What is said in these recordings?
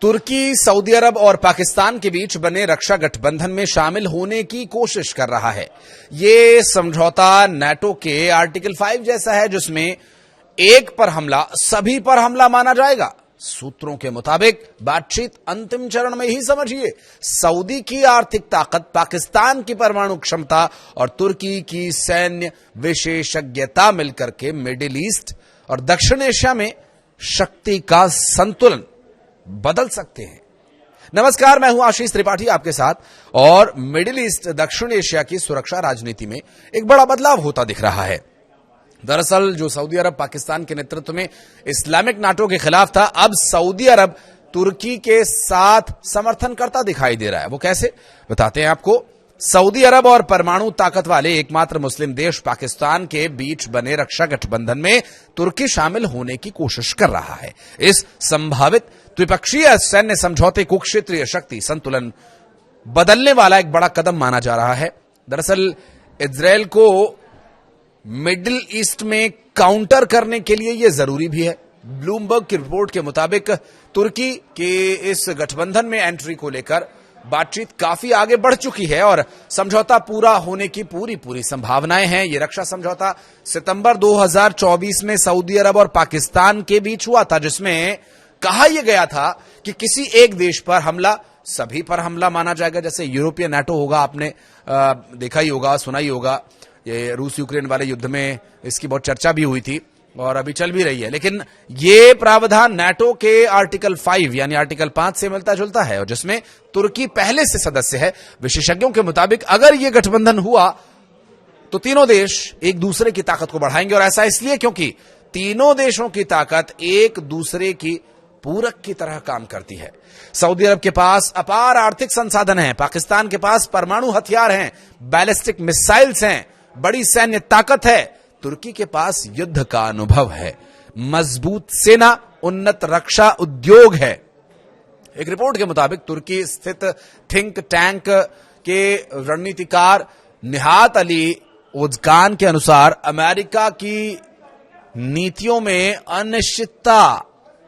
तुर्की Saudi अरब और पाकिस्तान के बीच बने रक्षा गठबंधन में शामिल होने की कोशिश कर रहा है। ये समझौता नाटो के आर्टिकल 5 जैसा है, जिसमें एक पर हमला सभी पर हमला माना जाएगा। सूत्रों के मुताबिक बातचीत अंतिम चरण में ही समझिए। सऊदी की आर्थिक ताकत, पाकिस्तान की परमाणु क्षमता और तुर्की की सैन्य विशेषज्ञता मिलकर के मिडिल ईस्ट और दक्षिण एशिया में शक्ति का संतुलन बदल सकते हैं। नमस्कार, मैं हूं आशीष त्रिपाठी आपके साथ। और मिडिल ईस्ट, दक्षिण एशिया की सुरक्षा राजनीति में एक बड़ा बदलाव होता दिख रहा है। दरअसल जो सऊदी अरब पाकिस्तान के नेतृत्व में इस्लामिक नाटो के खिलाफ था, अब सऊदी अरब तुर्की के साथ समर्थन करता दिखाई दे रहा है। वो कैसे, बताते हैं आपको। सऊदी अरब और परमाणु ताकत वाले एकमात्र मुस्लिम देश पाकिस्तान के बीच बने रक्षा गठबंधन में तुर्की शामिल होने की कोशिश कर रहा है। इस संभावित द्विपक्षीय सैन्य समझौते को क्षेत्रीय शक्ति संतुलन बदलने वाला एक बड़ा कदम माना जा रहा है। दरअसल इजरायल को मिडिल ईस्ट में काउंटर करने के लिए यह जरूरी भी है। ब्लूमबर्ग की रिपोर्ट के मुताबिक तुर्की के इस गठबंधन में एंट्री को लेकर बातचीत काफी आगे बढ़ चुकी है और समझौता पूरा होने की पूरी संभावनाएं हैं। यह रक्षा समझौता सितंबर 2024 में सऊदी अरब और पाकिस्तान के बीच हुआ था, जिसमें कहा यह गया था कि किसी एक देश पर हमला सभी पर हमला माना जाएगा। जैसे यूरोपीय नाटो होगा, आपने देखा ही होगा, सुना ही होगा। ये रूस यूक्रेन वाले युद्ध में इसकी बहुत चर्चा भी हुई थी और अभी चल भी रही है। लेकिन ये प्रावधान नाटो के आर्टिकल 5 यानी आर्टिकल 5 से मिलता जुलता है और जिसमें तुर्की पहले से सदस्य है। विशेषज्ञों के मुताबिक अगर यह गठबंधन हुआ तो तीनों देश एक दूसरे की ताकत को बढ़ाएंगे, और ऐसा इसलिए क्योंकि तीनों देशों की ताकत एक दूसरे की पूरक की तरह काम करती है। सऊदी अरब के पास अपार आर्थिक संसाधन हैं, पाकिस्तान के पास परमाणु हथियार हैं, बैलिस्टिक मिसाइल्स हैं, बड़ी सैन्य ताकत है। तुर्की के पास युद्ध का अनुभव है, मजबूत सेना, उन्नत रक्षा उद्योग है। एक रिपोर्ट के मुताबिक तुर्की स्थित थिंक टैंक के रणनीतिकार निहात अली ओजकान के अनुसार अमेरिका की नीतियों में अनिश्चितता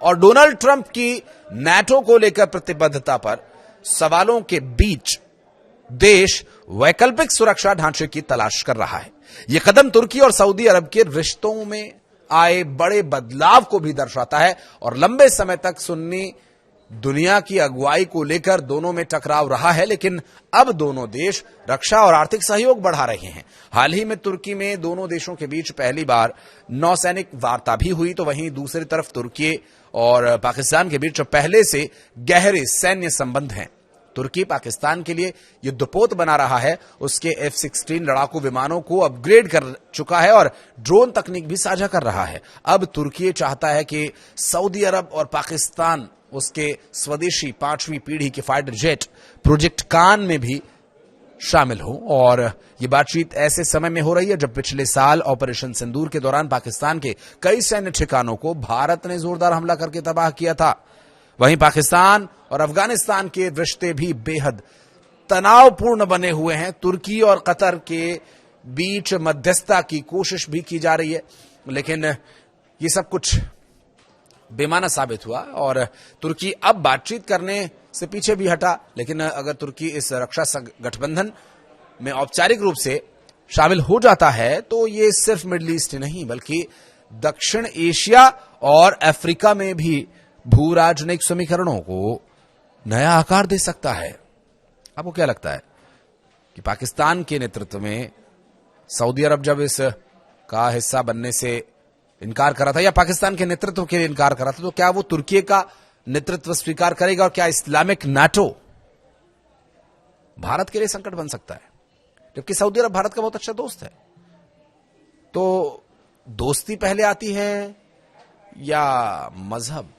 और डोनाल्ड ट्रंप की नाटो को लेकर प्रतिबद्धता पर सवालों के बीच देश वैकल्पिक सुरक्षा ढांचे की तलाश कर रहा है। यह कदम तुर्की और सऊदी अरब के रिश्तों में आए बड़े बदलाव को भी दर्शाता है और लंबे समय तक सुन्नी दुनिया की अगुवाई को लेकर दोनों में टकराव रहा है, लेकिन अब दोनों देश रक्षा और आर्थिक सहयोग बढ़ा रहे हैं। हाल ही में तुर्की में दोनों देशों के बीच पहली बार नौसैनिक वार्ता भी हुई, तो वहीं दूसरी तरफ तुर्की और पाकिस्तान के बीच पहले से गहरे सैन्य संबंध हैं। तुर्की पाकिस्तान के लिए युद्धपोत बना रहा है, उसके F-16 लड़ाकू विमानों को अपग्रेड कर चुका है और ड्रोन तकनीक भी साझा कर रहा है। अब तुर्की चाहता है कि सऊदी अरब और पाकिस्तान उसके स्वदेशी 5वीं पीढ़ी के फाइटर जेट प्रोजेक्ट कान में भी शामिल हो। और ये बातचीत ऐसे समय में हो रही है जब पिछले साल ऑपरेशन सिंदूर के दौरान पाकिस्तान के कई सैन्य ठिकानों को भारत ने जोरदार हमला करके तबाह किया था। वहीं पाकिस्तान और अफगानिस्तान के रिश्ते भी बेहद तनावपूर्ण बने हुए हैं। तुर्की और कतर के बीच मध्यस्थता की कोशिश भी की जा रही है, लेकिन ये सब कुछ बेमाना साबित हुआ और तुर्की अब बातचीत करने से पीछे भी हटा। लेकिन अगर तुर्की इस रक्षा गठबंधन में औपचारिक रूप से शामिल हो जाता है तो ये सिर्फ मिडिल ईस्ट ही नहीं बल्कि दक्षिण एशिया और अफ्रीका में भी भू राजनयिक समीकरणों को नया आकार दे सकता है। आपको क्या लगता है कि पाकिस्तान के नेतृत्व में सऊदी अरब जब इस का हिस्सा बनने से इनकार करा था या पाकिस्तान के नेतृत्व के लिए इनकार करा था, तो क्या वो तुर्की का नेतृत्व स्वीकार करेगा और क्या इस्लामिक नाटो भारत के लिए संकट बन सकता है? जबकि सऊदी अरब भारत का बहुत अच्छा दोस्त है। तो दोस्ती पहले आती है या मजहब?